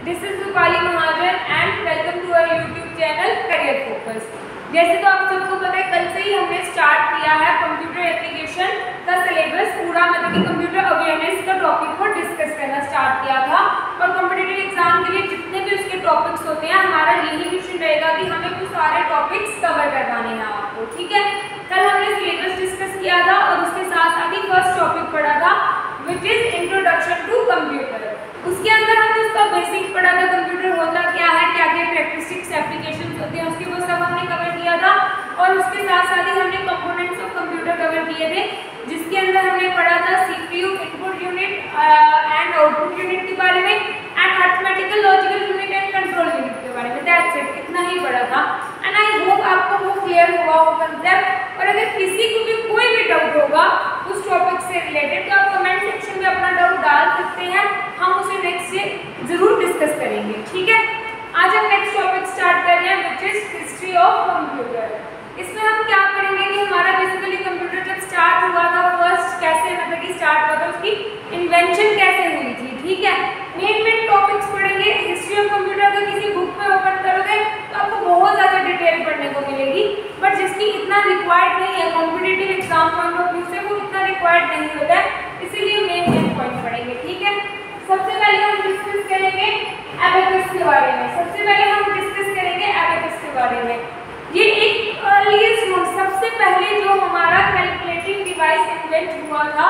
This is Rupali Mahajan and welcome to our YouTube channel Career Focus. जैसे तो आप सबको पता है, कल से ही हमने स्टार्ट किया है कंप्यूटर एप्लीकेशन का सिलेबस पूरा, मतलब कि कंप्यूटर अवेयरनेस का टॉपिक को डिस्कस करना स्टार्ट किया था। और कॉम्पिटिटिव एग्जाम के लिए जितने भी उसके टॉपिक्स होते हैं, हमारा यही मिशन रहेगा कि हमें वो सारे टॉपिक्स कवर करवाने हैं आपको। ठीक है, कल हमने सिलेबस डिस्कस किया था और उसके साथ साथ ही फर्स्ट टॉपिक पढ़ा था which is introduction to computer. उसके अंदर हमने उसका बेसिक पढ़ा था, कंप्यूटर होता क्या है, क्या क्या कैरेक्टरिस्टिक्स एप्लीकेशंस होते हैं, उसके वो सब हमने कवर किया था। और उसके साथ साथ ही हमने कंपोनेंट्स ऑफ कंप्यूटर कवर किए थे, जिसके अंदर हमने पढ़ा था CPU, input unit and output unit के बारे में, and arithmetical logical unit and control unit के बारे में। दैट्स इट, इतना ही पढ़ा था। एंड आई होप आपको वो क्लियर हुआ हो कंसेप्ट। और अगर किसी को भी कोई भी डाउट होगा उस टॉपिक से रिलेटेड, तो आप कमेंट सेक्शन में अपना डाउट डाल सकते हैं, हम उसे नेक्स्ट से जरूर डिस्कस करेंगे। ठीक है, आज हम नेक्स्ट टॉपिक स्टार्ट कर रहे हैं which is history of computer. इसमें हम क्या करेंगे कि हमारा बेसिकली कंप्यूटर जब स्टार्ट हुआ था, फर्स्ट कैसे मतलब कि स्टार्ट हुआ था, उसकी इन्वेंशन कैसे हुई थी। ठीक है, मेन टॉपिक्स पढ़ेंगे। हिस्ट्री ऑफ कंप्यूटर अगर किसी बुक में ओपन करोगे तो आपको बहुत ज़्यादा डिटेल पढ़ने को मिलेगी, बट जिसकी इतना रिक्वायर्ड नहीं है competitive exam point of view से, वो इतना रिक्वायर्ड नहीं होता है, इसीलिए मेन पॉइंट पढ़ेंगे। ठीक है, सबसे पहले हम डिस्कस करेंगे एबेकस के बारे में। एबेकस के बारे में ये एक अर्लीस्ट सबसे पहले जो हमारा कैलकुलेटिंग डिवाइस इन्वेंट हुआ था,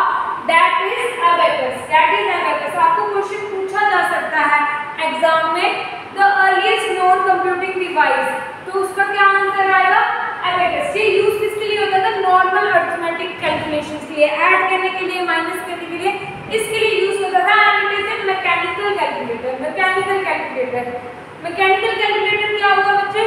दैट इज एबेकस। आपको क्वेश्चन पूछा जा सकता है एग्जाम में, the earliest known computing device, तो उसका क्या आंसर आएगा? एबेकस। ये यूज किसके लिए होता था? नॉर्मल अरिथमेटिक कैलकुलेशंस के लिए, ऐड करने के लिए, माइनस करने के लिए, इसके लिए यूज होता था। And it is a mechanical calculator. Mechanical calculator क्या हुआ बच्चे?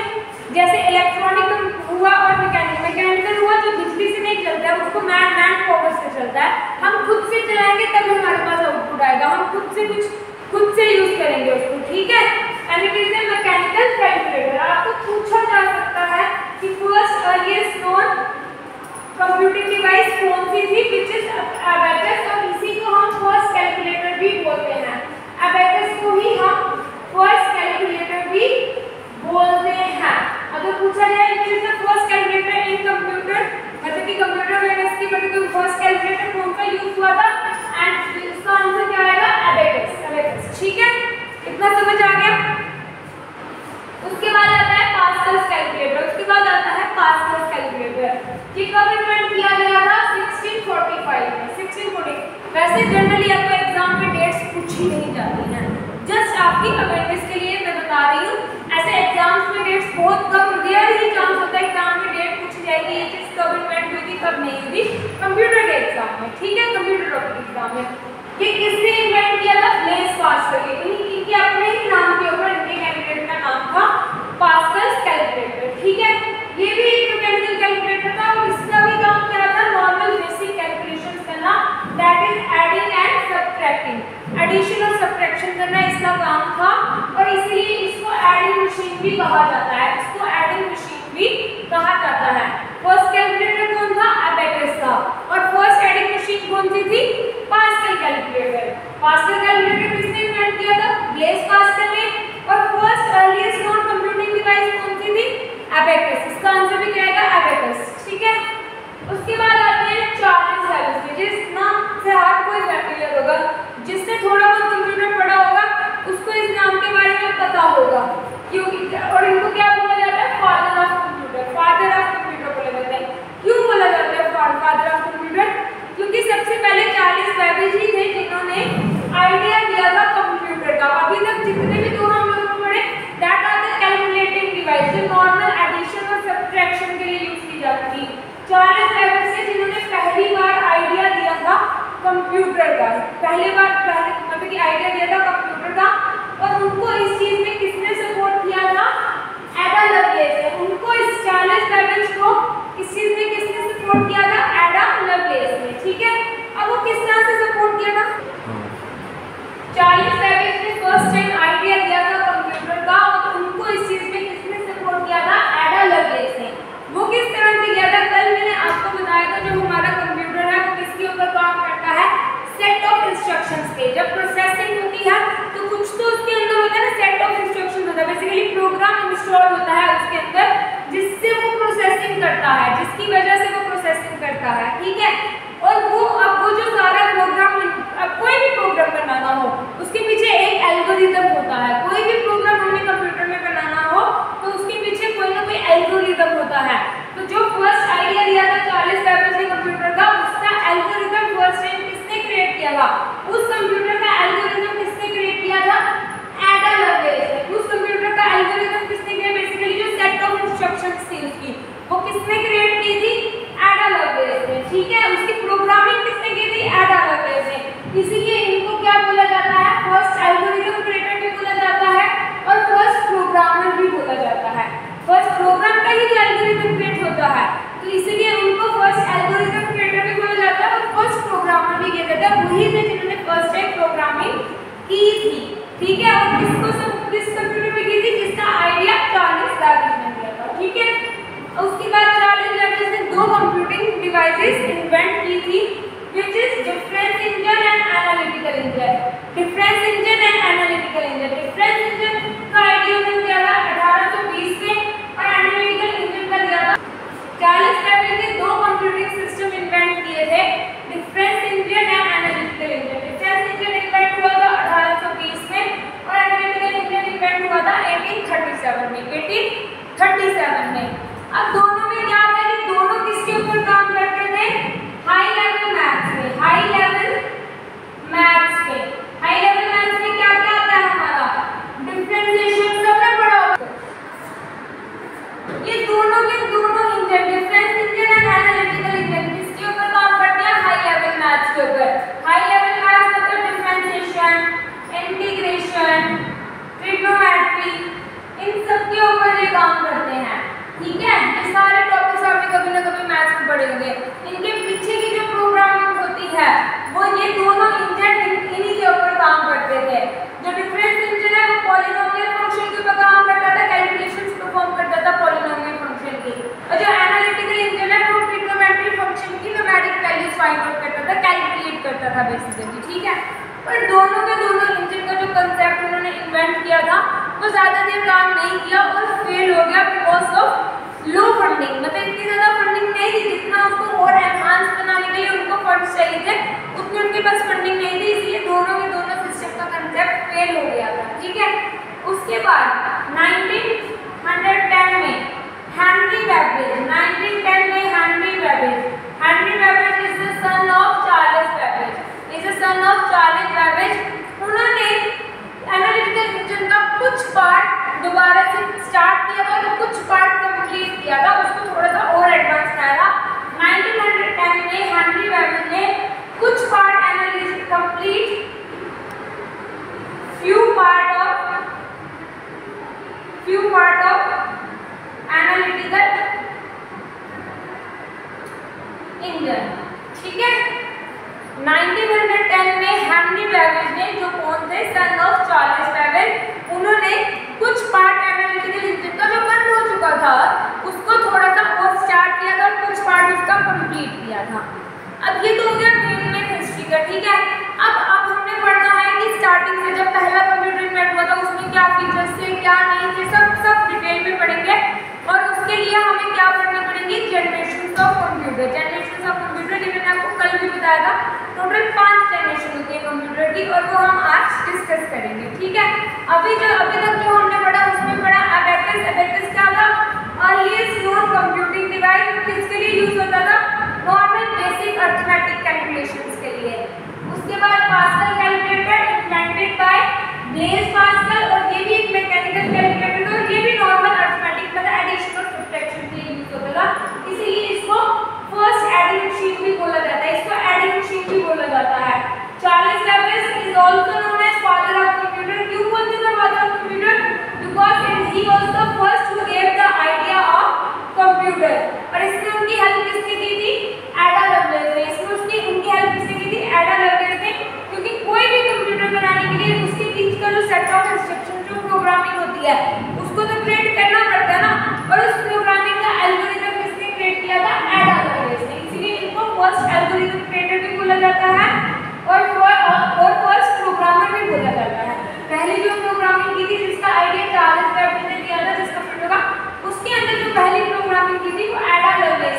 जैसे इलेक्ट्रॉनिक हुआ और मैकेनिकल हुआ, जो बिजली से नहीं चलता है, उसको मैन पावर से चलता है। हम खुद से चलाएंगे तब हमारे पास आउटपुट आएगा, हम खुद से यूज करेंगे उसको। ठीक है, and it is a mechanical calculator. आपको पूछा जा सकता है कि first earliest known computing device कौन सी थी, विच इज एबेकस, और इसी को हम फर्स्ट कैलकुलेटर भी बोलते हैं। एबेकस को ही हम फर्स्ट कैलकुलेटर भी बोलते हैं। अगर पूछा जाए which is the first calculator in computer, मतलब कि कंप्यूटर अवेयरनेस की मतलब फर्स्ट कैलकुलेटर कौन सा यूज हुआ था, एंड इसका आंसर क्या आएगा? एबेकस। ठीक है, इतना समझ आ गया। उसके बाद आता है पास्कल्स कैलकुलेटर। ये कब इन्वेंट किया गया था? 1645 में। 1640। वैसे जनरली आपको एग्जाम में डेट्स पूछी नहीं जाती हैं, जस्ट आपकी अवेयरनेस के लिए मैं बता रही हूँ। ऐसे एग्जाम्स में डेट्स बहुत कम, रेयर ही चांस होता है एग्जाम में डेट पूछी जाएगी, ये चीज कब इन्वेंट हुई थी, कब नहीं हुई थी, कंप्यूटर के एग्जाम में। ठीक है, कंप्यूटर एग्जाम में ये किसने इन्वेंट किया था? Blaise Pascal. इनके अपने ही नाम के ऊपर इनके कैलकुलेटर का नाम था पास्कल्स कैलकुलेटर। ठीक है, ये भी एक मैकेनिकल कैलकुलेटर था और इसका भी काम क्या था? नॉर्मल बेसिक कैलकुलेशंस करना, that is adding and subtracting. Addition और सब्ट्रैक्शन करना इसका काम था, और इसलिए इसको एडिंग मशीन भी कहा जाता है। फर्स्ट कैलकुलेटर कौन था? एबेकस था। और फर्स्ट एडिंग मशीन कौन सी थी? Pascal calculator. पास्कल कैलकुलेटर किसने इन्वेंट किया था? ब्लेज पास्कल ने। और first earliest non computing device कौन सी थी? एबेकस। इसका आंसर भी क्या आएगा? एबेकस। ठीक है, उसके बाद आते हैं चार्ल्स बैबेज। जिस नाम से हर कोई फैमिलियर होगा, जिसने थोड़ा बहुत कंप्यूटर पढ़ा होगा उसको इस नाम के बारे में पता होगा, क्योंकि और इनको क्या बोला जाता है? फादर ऑफ कंप्यूटर बोला जाता है। क्यों बोला जाता है फादर ऑफ कंप्यूटर? क्योंकि सबसे पहले चार्ल्स बैबेज ही थे जिन्होंने आइडिया दिया था कंप्यूटर का। अभी तक जितने भी दो हम लोग पढ़े, that are the calculating device, जो नॉर्मल एडिशन और सब्ट्रैक्शन के लिए यूज की जाती थी। चार्ल्स बैबेज से जिन्होंने पहली बार आइडिया दिया था कंप्यूटर का, मतलब कि आइडिया दिया था कंप्यूटर का, और उनको इस चीज में किसने सपोर्ट किया था? एडा लवलेस ने। उनको इस चार्ल्स बैबेज को इस चीज में किसने सपोर्ट किया था? एडा लवलेस ने। ठीक है, अब वो किस तरह से सपोर्ट किया था? चार्ल्स बैबेज ने फर्स्ट टाइम आइडिया दिया था कंप्यूटर का, और उनको इस चीज में किसने सपोर्ट किया था? एडा लवलेस ने। वो किस तरह से किया था? कल मैंने आपको बताया था जो हमारा कंप्यूटर है वो किसके ऊपर काम करता है? सेट ऑफ इंस्ट्रक्शंस पे। जब प्रोसेसिंग होती है तो कुछ तो उसके अंदर होता है ना, करता है, जिसकी वजह से वो प्रोसेसिंग करता है, ठीक है। और वो जो सारा प्रोग्राम, अब कोई भी प्रोग्राम बनाना हो उसके पीछे एक एल्गोरिदम होता है। कोई भी प्रोग्राम हमें कंप्यूटर में बनाना हो तो उसके पीछे कोई ना कोई एल्गोरिदम होता है। तो जो फर्स्ट आइडिया दिया था 40 लेवल के कंप्यूटर का, उसका एल्गोरिदम फर्स्ट टाइम किसने क्रिएट किया था? उस कंप्यूटर का एल्गोरिदम किसने क्रिएट किया था? एडा लवलेस ने। उस कंप्यूटर का एल्गोरिदम किसने किया? बेसिकली जो सेट ऑफ इंस्ट्रक्शंस थी उसकी, वो किसने क्रिएट की थी? एडा लवलेस ने, ठीक है। उसकी प्रोग्रामिंग किसने की थी? एडा लवलेस ने। इसीलिए इनको क्या बोला जाता है? फर्स्ट एल्गोरिदम क्रिएटर भी बोला जाता है और फर्स्ट प्रोग्रामर भी बोला जाता है। फर्स्ट प्रोग्राम का ही एल्गोरिदम क्रिएट होता है, तो इसीलिए उनको फर्स्ट एल्गोरिदम क्रिएटर भी बोला जाता है और फर्स्ट प्रोग्रामर भी किया जाता है। वही थे जिन्होंने फर्स्ट टाइम प्रोग्रामिंग की थी, ठीक है। और किस कंप्यूटर में की थी? जिसका आइडिया चार्ल्स बैबेज ने दिया था, ठीक है। उसके बाद चार्ल्स बैबेज ने दो कंप्यूटिंग डिवाइसेस इन्वेंट की थी, which is difference engine and analytical engine. difference engine and analytical engine. difference engine का आइडिया उन्होंने दिया था 1820 में और analytical engine का दिया था। चार्ल्स बैबेज ने दो कंप्यूटिंग सिस्टम इन्वेंट किए थे, difference engine and analytical engine. difference engine invent हुआ था 1820 में और analytical engine इन्वेंट हुआ था 1837 में। 1837 में। अब दोनों में क्या है कि दोनों किसके ऊपर काम करते थे? हाई लेवल मैथ्स पे। हाई लेवल मैथ्स पे। हाई लेवल मैथ्स में क्या क्या आता है हमारा? डिफरेंशिएशन सबने पढ़ा होगा। ये दोनों के दोनों engine, difference engine and analytical engine, किसके ऊपर काम करते हैं? हाई लेवल मैथ्स के ऊपर। हाई लेवल मैथ्स मतलब डिफरेंशिएशन, इंटीग्रेशन, ट्रिग्नोमेट्री, इन सब के ऊपर ये काम करते हैं, ठीक है। ये सारे टॉपिक्स आपने कभी ना कभी मैथ्स में पढ़े होंगे। इनके पीछे की जो प्रोग्रामिंग होती है वो ये दोनों इंजन इन्हीं के ऊपर काम करते थे। जो डिफरेंस इंजन है वो पॉलिनोमियल फंक्शन के ऊपर काम करता था, कैलकुलेशंस परफॉर्म करता था पॉलिनोमियल फंक्शन की। और जो एनालिटिकल इंजन है वो ट्रिग्नोमेट्री फंक्शन की न्यूमेरिक वैल्यूज फाइंड आउट करता था, कैलकुलेट करता था बेसिकली, ठीक है। पर दोनों के दोनों इंजन का जो कंसेप्ट उन्होंने इन्वेंट किया था वो ज़्यादा देर काम नहीं किया और फेल हो गया बिकॉज ऑफ लो फंडिंग। मतलब इतनी ज़्यादा फंडिंग नहीं थी, जितना उसको और एनहांस बनाने के लिए उनको फंड्स चाहिए थे उतनी उनके पास फंडिंग नहीं थी, इसलिए दोनों के दोनों सिस्टम का कंसेप्ट फेल हो गया था, ठीक है। उसके बाद 1910 में हेनरी बैबेज, 1910 में Henry Babbage, Henry Babbage is the son of Charles Babbage, is the son of Charles Babbage. उन्होंने एनालिटिकल इंजन का कुछ पार्ट दोबारा से स्टार्ट किया था, तो कुछ पार्ट कंप्लीट किया था, उसको थोड़ा सा और एडवांस किया था। 1910 में हेनरी बैबेज ने कुछ part analysis complete, few part of analytical engine, ठीक है। 1910 में हेनरी बैबेज ने, जो कौन थे? सन ऑफ चार्ल्स बैबेज, उन्होंने कुछ पार्ट एनालिटिकल इंजन का जो बंद हो चुका था उसको थोड़ा सा और स्टार्ट किया था और कुछ पार्ट उसका कंप्लीट किया था। अब ये तो हो गया मेन हिस्ट्री का, ठीक है। अब हमने पढ़ना है कि स्टार्टिंग से जब पहला कंप्यूटर इन्वेंट हुआ था उसमें क्या फीचर्स थे, क्या नहीं थे, सब डिटेल में पढ़ेंगे। और उसके लिए हमें क्या पढ़ने पड़ेंगे? Generations of computer. Generations of computer जिन्हें मैंने आपको कल भी बताया था, टोटल 5 जनरेशन होती है कंप्यूटर की और वो हम आज डिस्कस करेंगे, ठीक है। अभी तक जो हमने पढ़ा उसमें पढ़ा अबेकस। अबेकस क्या था? Earliest known computing device. किसके लिए यूज होता था? नॉर्मल बेसिक अरिथमेटिक कैलकुलेशंस के लिए। उसके बाद pascal calculator invented by Blaise Pascal, और ये भी एक मैकेनिकल कैलकुलेटर था और ये भी नॉर्मल अरिथमेटिक मतलब एडिशन और सब्ट्रैक्शन के लिए यूज होता था, इसीलिए इसको फर्स्ट एडिंग मशीन भी बोला जाता है, इसको एडिंग मशीन भी बोला जाता है। Charles Babbage is also known as father of computer. क्यों बोलते हैं father of computer? Because he was the first who gave the idea of computer. और इसमें उनकी हेल्प किसने की थी? एडा लवलेस ने। इसमें उनकी हेल्प किसने की थी? एडा लवलेस ने, क्योंकि कोई भी कंप्यूटर बनाने के लिए उसके बीच का जो सेट ऑफ इंस्ट्रक्शन, जो प्रोग्रामिंग होती है, उसको तो क्रिएट करना पड़ता है ना। और उस प्रोग्रामिंग का एल्गोरिथम किसने क्रिएट किया था? एडा लवलेस ने। इसीलिए इनको फर्स्ट एल्गोरिथम क्रिएटर भी बोला जाता है और फर्स्ट प्रोग्रामर भी बोला जाता है। पहले जो प्रोग्रामिंग की थी, जिसका आइडिया चार्ल्स बैबेज ने दिया था जिस कंप्यूटर का, उसके अंदर जो पहली प्रोग्रामिंग की थी वो एडा लवलेस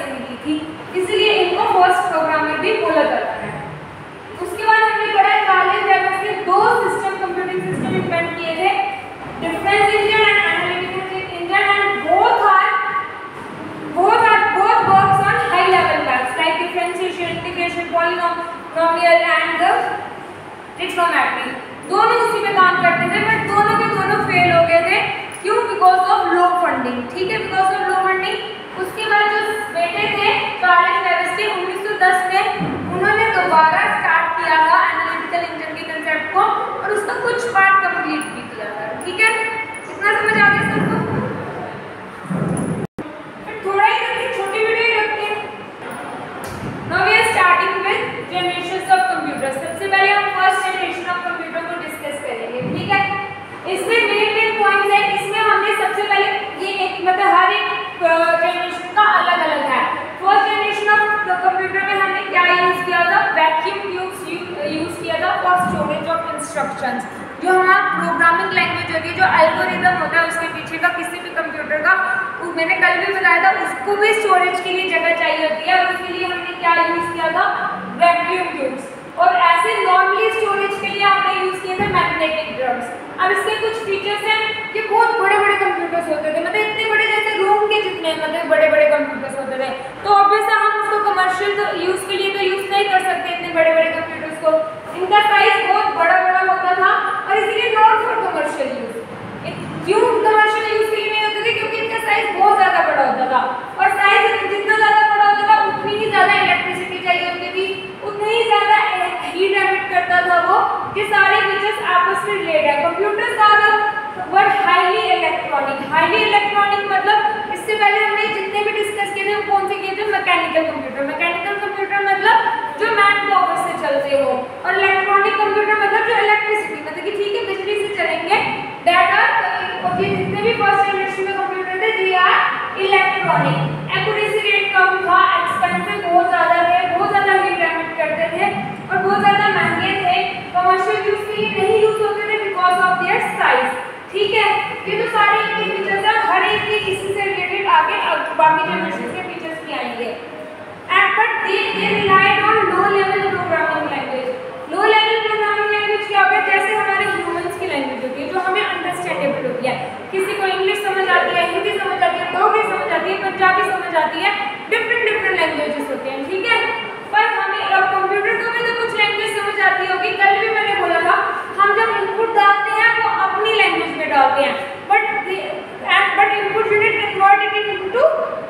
इंस्ट्रक्शंस, जो हमारा प्रोग्रामिंग लैंग्वेज होती है, जो एल्गोरिदम होता है उसके पीछे का किसी भी कंप्यूटर का, मैंने कल भी बताया था, उसको भी स्टोरेज के लिए जगह चाहिए होती है, और उसके लिए हमने क्या यूज़ किया था, वैक्यूम ट्यूब्स। और ऐसे नॉर्मली स्टोरेज के लिए हमने यूज़ किए थे मैग्नेटिक ड्रम्स। अब इसके कुछ फीचर्स हैं कि बहुत बड़े बड़े कंप्यूटर्स होते थे, मतलब इतने बड़े जैसे रूम के जितने, मतलब बड़े बड़े कंप्यूटर्स होते थे, तो ऑब्वियसली हम उसको कमर्शियल यूज़ के लिए तो यूज़ नहीं कर सकते इतने बड़े बड़े कंप्यूटर्स को। इनका साइज बहुत बड़ा बड़ा होता था और इसलिए नॉट फॉर कमर्शियल यूज़। क्यों कमर्शियल यूज़ के लिए नहीं होते थे? क्योंकि इनका साइज बहुत ज़्यादा बड़ा होता था, और साइज जितना ज़्यादा बड़ा होता था उतनी ही ज़्यादा इलेक्ट्रिसिटी चाहिए होती थी, उतनी ही ज़्यादा हीट एमिट करता था वो, कि सारे फीचर्स आपस में रिलेटेड है। कंप्यूटर सारा word highly electronic. Highly electronic मतलब इससे पहले हमने जितने भी डिस्कस किए थे वो कौन से किए थे? Mechanical computer. मैकेनिकल कंप्यूटर मतलब जो मैन पावर से चलते हो, और इलेक्ट्रॉनिक कंप्यूटर मतलब जो इलेक्ट्रिसिटी, मतलब कि ठीक है बिजली से चलेंगे, दैट आर, और ये जितने भी फर्स्ट जनरेशन में कंप्यूटर थे they are electronic. Accuracy rate कम था, एक्सपेंसिव बहुत ज़्यादा थे, बहुत ज़्यादा हीट एमिट करते थे और बहुत ज़्यादा महंगे थे, कमर्शियल यूज़ के लिए नहीं यूज़ होते थे बिकॉज ऑफ देयर साइज। ठीक है, ये तो सारे इनके फीचर्स हैं, हर एक के इसी से रिलेटेड आगे बाकी जनरेशन के फीचर्स भी आएंगे। And but they relied on low level programming language. Low level programming language क्या होगा? जैसे हमारे ह्यूमंस की लैंग्वेज होती है जो हमें अंडरस्टैंडेबल होती है, किसी को इंग्लिश समझ आती है, हिंदी समझ आती है, डोगरी समझ आती है, पंजाबी समझ आती है, डिफरेंट लैंग्वेजेस होते हैं। ठीक है, पर हमें कंप्यूटर को भी तो कुछ लैंग्वेज समझ आती होगी। कल भी मैंने बोला था, हम जब इनपुट डालते हैं वो अपनी लैंग्वेज में डालते हैं, but input unit convert it into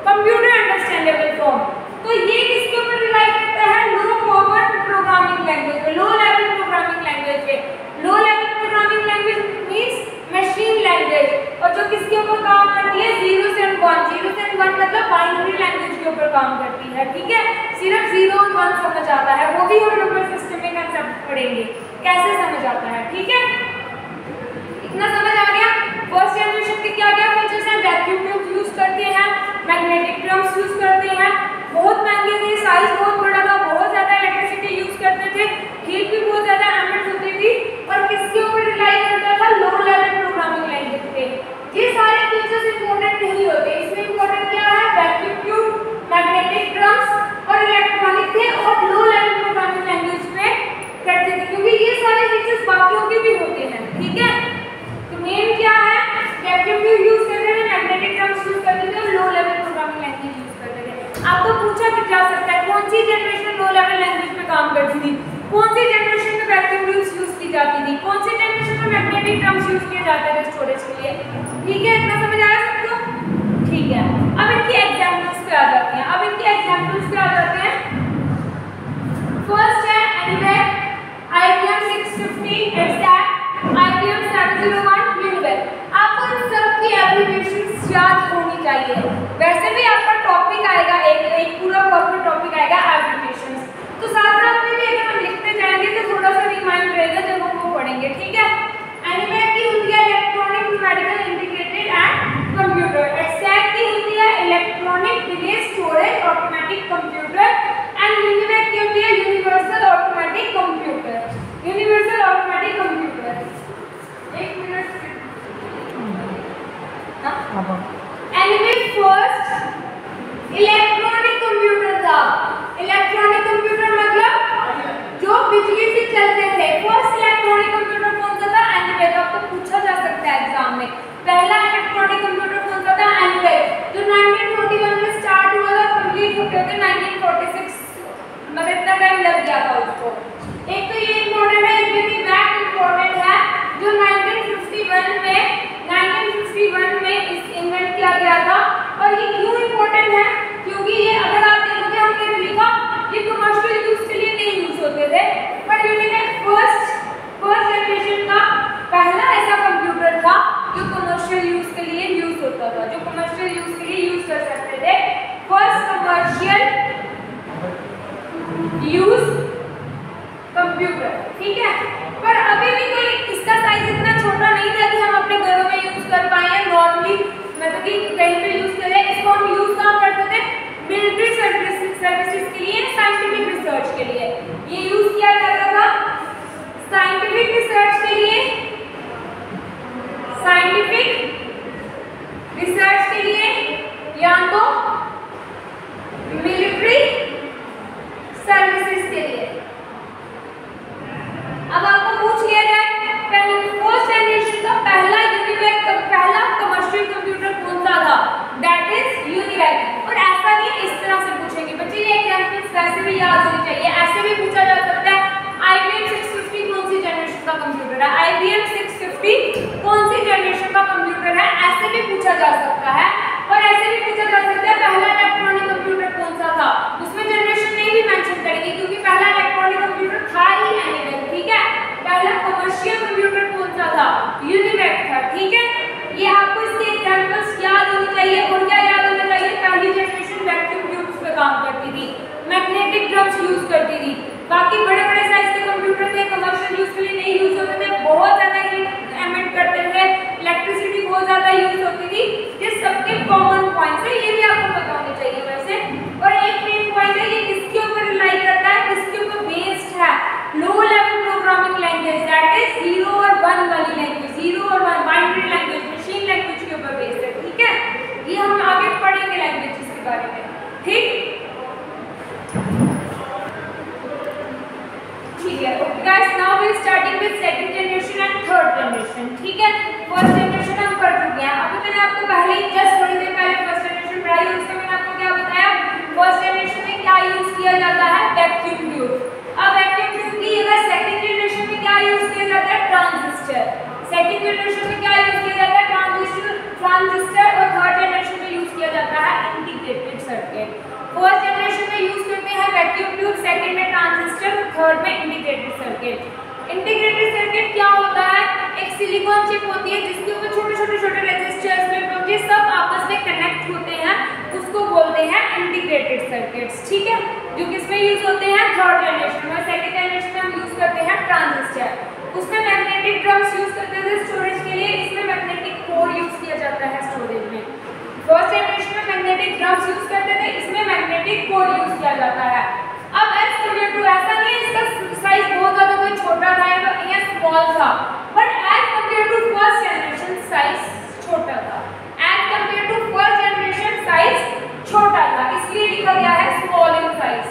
computer understandable form. तो ये किसके ऊपर रिलाई करता है? लो पावर प्रोग्रामिंग लैंग्वेज पे, लो लेवल प्रोग्रामिंग लैंग्वेज पे। Low level programming language means machine language, और जो किसके ऊपर काम करती है? 0 से 1। 0 से 1 मतलब बाइनरी लैंग्वेज के ऊपर काम करती है। ठीक है, सिर्फ 0 और 1 समझ आता है, वो भी हम नंबर सिस्टम में कंसेप्ट पढ़ेंगे कैसे समझ आता है। ठीक है, इतना समझ आ गया? फर्स्ट जनरेशन के क्या क्या फीचर्स हैं? वैक्यूम ट्यूब्स यूज करते हैं, मैग्नेटिक ड्रम्स यूज करते हैं, बहुत महंगे थे, साइज बहुत बड़ा था, बहुत ज़्यादा इलेक्ट्रिसिटी यूज करते थे, हीट भी बहुत ज़्यादा एमिट होती थी, और किसके ऊपर रिलाई करता था? लो लेवल प्रोग्रामिंग लैंग्वेज पे। ये सारे फीचर्स इंपॉर्टेंट नहीं होते, इसमें इंपॉर्टेंट क्या है? वैक्यूम ट्यूब, मैग्नेटिक ड्रम्स और इलेक्ट्रॉनिक थे, और लो लेवल प्रोग्रामिंग लैंग्वेज पे करते थे, क्योंकि ये सारे फीचर्स बाकियों के भी होते हैं। ठीक है, तो मेन क्या है? वैक्यूम ट्यूब यूज करते थे, मैग्नेटिक ड्रम्स यूज करते थे, और low level programming language use करते थे। आपको पूछा जा सकता है कौन सी जनरेशन लो लेवल लैंग्वेज पे काम करती थी, कौन सी जनरेशन में वैक्यूम ट्यूब्स यूज की जाती थी, कौन सी जनरेशन में मैग्नेटिक ड्रम्स यूज किए जाते थे स्टोरेज के लिए। ठीक है, इतना समझ आया सबको? ठीक है, अब इनकी एग्जांपल्स पे आ जाते हैं। फर्स्ट है एनीवेयर, IBM 650, एक्सैक्ट, IBM 701, यूनिवेयर। आपको इन सब की एप्लीकेशंस याद होनी चाहिए। वैसे भी आपका टॉपिक आएगा, एक पूरा प्रॉपर टॉपिक आएगा एप्लीकेशंस, तो साथ में भी अगर हम लिखते जाएंगे तो थोड़ा सा रिमाइंड रहेगा जब हम वो पढ़ेंगे। ठीक है, एनीवेयर की होती है electronic numerical integrated and computer. एक्सैक्ट की होती है electronic delay storage automatic computer, and UNIVAC की होती है universal automatic computer. Universal automatic computer, एक मिनट। एनीवेयर फर्स्ट इलेक्ट्रॉनिक कंप्यूटर था। इलेक्ट्रॉनिक कंप्यूटर मतलब जो बिजली से चलते थे। फर्स्ट इलेक्ट्रॉनिक कंप्यूटर कौन सा था? एनीवेयर। आपको पूछा जा सकता है एग्जाम में, पहला इलेक्ट्रॉनिक कंप्यूटर कौन सा था? एनीवेयर, जो 1941 में स्टार्ट हुआ था, कंप्लीट होते थे 1946, मतलब इतना टाइम लग गया था उसको। एक तो ये इम्पोर्टेंट है, इसमें भी बैक इम्पोर्टेंट है, जो 1951 में इस इन्वेंट किया गया था। और ये क्यों इम्पोर्टेंट है? क्योंकि ये अगर आप देखोगे हमने लिखा ये कमर्शियल यूज के लिए नहीं यूज होते थे, पर यूनिवेयर फर्स्ट जनरेशन का पहला ऐसा कंप्यूटर था जो कमर्शियल यूज के लिए यूज होता था, जो कमर्शियल यूज के लिए यूज कर सकते थे। First commercial use computer. ठीक है, पर अभी भी कोई इसका साइज इतना छोटा नहीं था कि हम अपने घरों में यूज कर पाए नॉर्मली, मतलब कि कहीं पे यूज करें। इसको हम यूज कहाँ करते थे? मिलिट्री सर्विसेज के लिए, साइंटिफिक रिसर्च के लिए ये यूज किया जाता था। साइंटिफिक रिसर्च 50 कौन सी जनरेशन का कंप्यूटर है, ऐसे भी पूछा जा सकता है। और ऐसे भी पूछा जा सकता है पहला इलेक्ट्रॉनिक कंप्यूटर कौन सा था, उसमें जनरेशन नहीं भी मेंशन करेंगे क्योंकि पहला इलेक्ट्रॉनिक कंप्यूटर था ही एनीवेल, ठीक है। पहला कमर्शियल कंप्यूटर कौन सा था, यूनिवैक था, ठीक है। ये आपको इसके एग्जांपल्स याद होनी चाहिए। और क्या याद होना चाहिए, पहली जनरेशन वैक्यूम ट्यूब्स पे काम करती थी, मैग्नेटिक ड्रम्स यूज करती थी। बाकी बड़े बड़े साइज के कंप्यूटर थे, कमर्शियल यूज के लिए नहीं यूज होते थे, बहुत ज्यादा हीट एमिट करते थे, इलेक्ट्रिसिटी बहुत ज्यादा यूज होती थी। ये सबके कॉमन पॉइंट्स है, ये भी आपको पता होने चाहिए वैसे। और एक मेन पॉइंट है, ये किसके ऊपर रिलाई करता है, किसके ऊपर बेस्ड है, low level programming language, that is 0 और 1 वाली लैंग्वेज, 0 और 1 बाइनरी लैंग्वेज, मशीन लैंग्वेज के ऊपर बेस्ड है, ठीक है। ये हम आगे पढ़ेंगे लैंग्वेजेस के बारे में, ठीक है। Okay guys, now we starting with second generation and third generation, ठीक है। फर्स्ट जनरेशन हम पढ़ चुके हैं, अभी मैंने आपको पहले ही जस्ट थोड़ी देर पहले फर्स्ट जनरेशन पढ़ाई, उसमें मैंने आपको क्या बताया, फर्स्ट जनरेशन में क्या यूज किया जाता है, वैक्यूम ट्यूब। अब वैक्यूम ट्यूब की जगह सेकंड जनरेशन में क्या यूज किया जाता है, ट्रांजिस्टर। सेकंड जनरेशन में क्या यूज किया जाता है, ट्रांजिस्टर। और थर्ड जनरेशन में यूज किया जाता है इंटीग्रेटेड सर्किट। फर्स्ट जनरेशन में यूज करते हैं वैक्यूम ट्यूब, सेकंड में ट्रांजिस्टर, थर्ड में इंटीग्रेटेड सर्किट। इंटीग्रेटेड सर्किट क्या होता है, एक सिलिकॉन चिप होती है जिसके ऊपर छोटे छोटे रेजिस्टर्स में सब आपस में कनेक्ट होते हैं, उसको बोलते हैं इंटीग्रेटेड सर्किट्स, ठीक है। जो किसमें यूज होते हैं, थर्ड जनरेशन में। सेकंड जनरेशन में हम यूज करते हैं ट्रांजिस्टर, उसमें मैग्नेटिक ड्रम्स यूज करते थे स्टोरेज के लिए, इसमें मैग्नेटिक कोर यूज किया जाता है स्टोरेज में। फर्स्ट जनरेशन में मैग्नेटिक ड्रम्स यूज करते थे, इसमें मैग्नेटिक कोर यूज किया जाता है। अब एज कम्पेयर टू, ऐसा नहीं है इसका साइज बहुत ज्यादा कोई छोटा था या स्मॉल था, but as compare to first generation size छोटा था। As compare to first generation size छोटा था, इसलिए लिखा गया है स्मॉल इन साइज,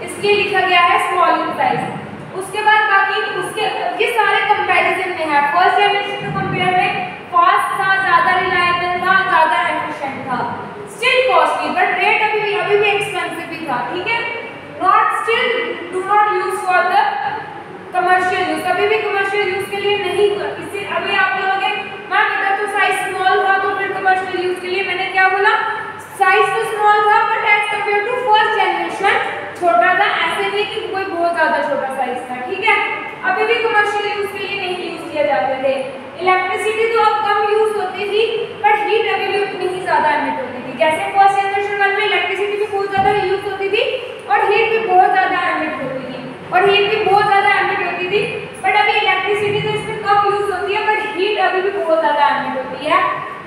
इसलिए लिखा गया है स्मॉल इन साइज। उसके बाद बाकी उसके ये सारे कंपैरिजन में है। फर्स्ट जनरेशन के कंपेयर में फास्ट था, ज्यादा रिलायबल था, ज्यादा एफिशिएंट था, स्टिल कॉस्टली, बट रेट अभी भी एक्सपेंसिव ही था, ठीक है। Not still do not use for the commercial use, अभी भी कमर्शियल यूज के लिए नहीं। इससे अभी आप बोलोगे मैम इधर तो साइज स्मॉल था तो फिर कमर्शियल यूज के लिए, मैंने क्या बोला, साइज तो स्मॉल था but as compare to first generation छोटा था, ऐसे नहीं कि कोई बहुत ज्यादा छोटा साइज था, ठीक है। अभी भी कमर्शियल यूज के लिए नहीं यूज किया जाते थे। इलेक्ट्रिसिटी तो अब कम यूज होती थी बट हीट अभी भी उतनी ही ज्यादा एमिट होती थी, जैसे फर्स्ट जनरेशन में इलेक्ट्रिसिटी भी बहुत ज्यादा यूज होती थी और हीट भी बहुत ज्यादा एमिट होती थी, और हीट भी बहुत ज्यादा एमिट होती थी। बट अभी इलेक्ट्रिसिटी तो इसमें कम यूज होती है बट हीट अभी भी बहुत ज्यादा एमिट होती है।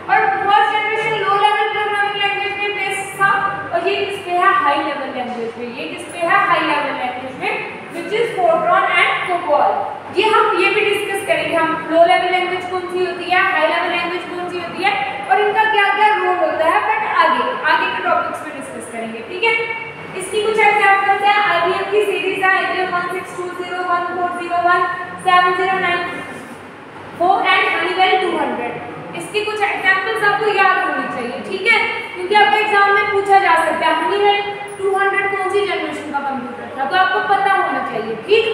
और first generation low level programming language में बेस्ड था, और ये किस पे है, हाई लेवल लैंग्वेज में। ये किस पे है, हाई लेवल लैंग्वेज में, which is Fortran and COBOL. ये भी डिस्कस करेंगे हम, लो लेवल लैंग्वेज कौन सी होती है, हाई लेवल लैंग्वेज कौन सी होती है, और इनका क्या क्या रोल होता है, बट आगे के टॉपिक्स में डिस्कस करेंगे, ठीक है। इसकी कुछ एग्जांपल्स है, IBM की सीरीज है, IBM 1620, 1401, 7094 एंड Honeywell 200। इसकी कुछ एग्जांपल्स आपको याद होनी चाहिए, ठीक है, क्योंकि आपको एग्जाम में पूछा जा सकता है Honeywell 200 कौन सी जनरेशन का कंप्यूटर था, तो आपको पता होना चाहिए, ठीक।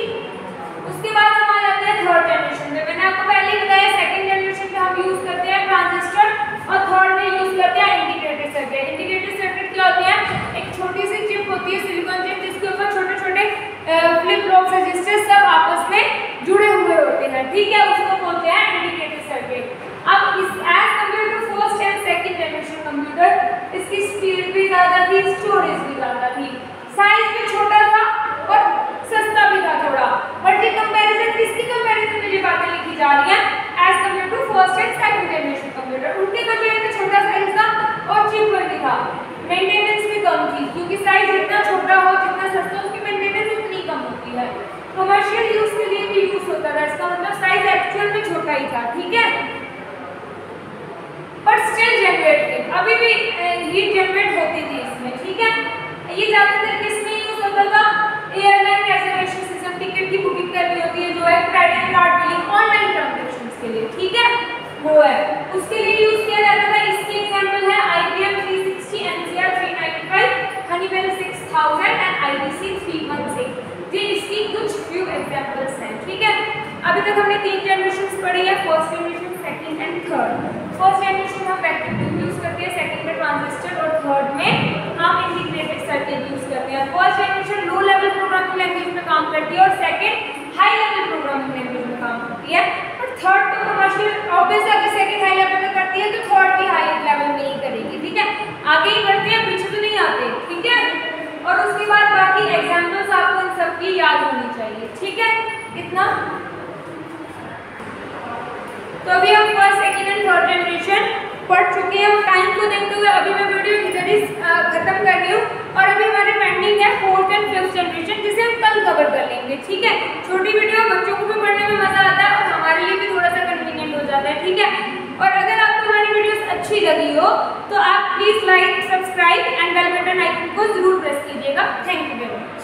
उसके बाद हम आ जाते हैं थर्ड जनरेशन में। मैंने आपको पहले ही बताया सेकंड जनरेशन में हम यूज करते हैं ट्रांजिस्टर, और थर्ड में यूज करते हैं इंटीग्रेटेड सर्किट। इंटीग्रेटेड सर्किट क्या होती है, एक छोटी सी चिप होती है, सिलिकॉन चिप, जिसके ऊपर छोटे छोटे फ्लिप फ्लॉप रजिस्टर सब आपस में जुड़े हुए होते हैं, ठीक है, उसको बोलते हैं इंटीग्रेटेड सर्किट। अब इस as compare to first and second generation computer, इसकी स्पीड भी ज्यादा थी, स्टोरेज भी ज्यादा थी, साइज भी छोटा था और सस्ता भी था थोड़ा। बट ये कंपैरिजन, किसकी कंपैरिजन में ये बातें लिखी जा रही हैं, as compare to first and second generation computer, उनके कंपेयर में छोटा साइज था और चीपर भी था, मेंटेनेंस भी कम थी, क्योंकि साइज जितना छोटा हो, जितना सस्ता, उसकी मेंटेनेंस उतनी कम होती है। कमर्शियल यूज के लिए भी यूज होता था, इसका मतलब साइज एक्चुअल में छोटा ही था, ठीक है, बट स्टिल जनरेटेड, अभी भी हीट जनरेट होती थी इसमें, ठीक है। ये ज्यादातर किसमें यूज होता था, एयरलाइन रिजर्वेशन सिस्टम, टिकट की बुकिंग करनी होती है जो है, credit card billing, online transactions के लिए, ठीक है, वो है, उसके लिए यूज किया जाता था। इसके एग्जांपल है IBM 360, NCR 395, Honeywell 6000 and IBC 316। ये इसकी कुछ फ्यू एग्जांपल्स हैं, ठीक है। अभी तक हमने 3 जनरेशंस पढ़ी है, फर्स्ट जनरेशन, करती है और second high level programming language में काम करती है। और थर्ड तो कमर्शियल ऑब्वियसली अगर सेकंड हाई लेवल में करती है तो थर्ड भी हाई लेवल में ही करेगी, ठीक है। आगे ही बढ़ते हैं, पीछे तो नहीं आते, ठीक है। और उसके बाद बाकी एग्जाम्पल्स आपको इन सबकी याद होनी चाहिए, ठीक है। इतना तो अभी हम first second and third generation पढ़ चुके हैं और टाइम को देखते हुए अभी मैं वीडियो इधर ही खत्म कर रही हूँ। और अभी हमारे पेंडिंग है फोर्थ एंड फिफ्थ जनरेशन, जिसे हम कल कवर कर लेंगे, ठीक है। छोटी वीडियो बच्चों को भी पढ़ने में मजा आता है और हमारे लिए भी थोड़ा सा कन्वीनियंट हो जाता है, ठीक है। और अगर आपको हमारी वीडियोस अच्छी लगी हो तो आप please like, subscribe and bell button icon को जरूर प्रेस कीजिएगा। Thank you very much.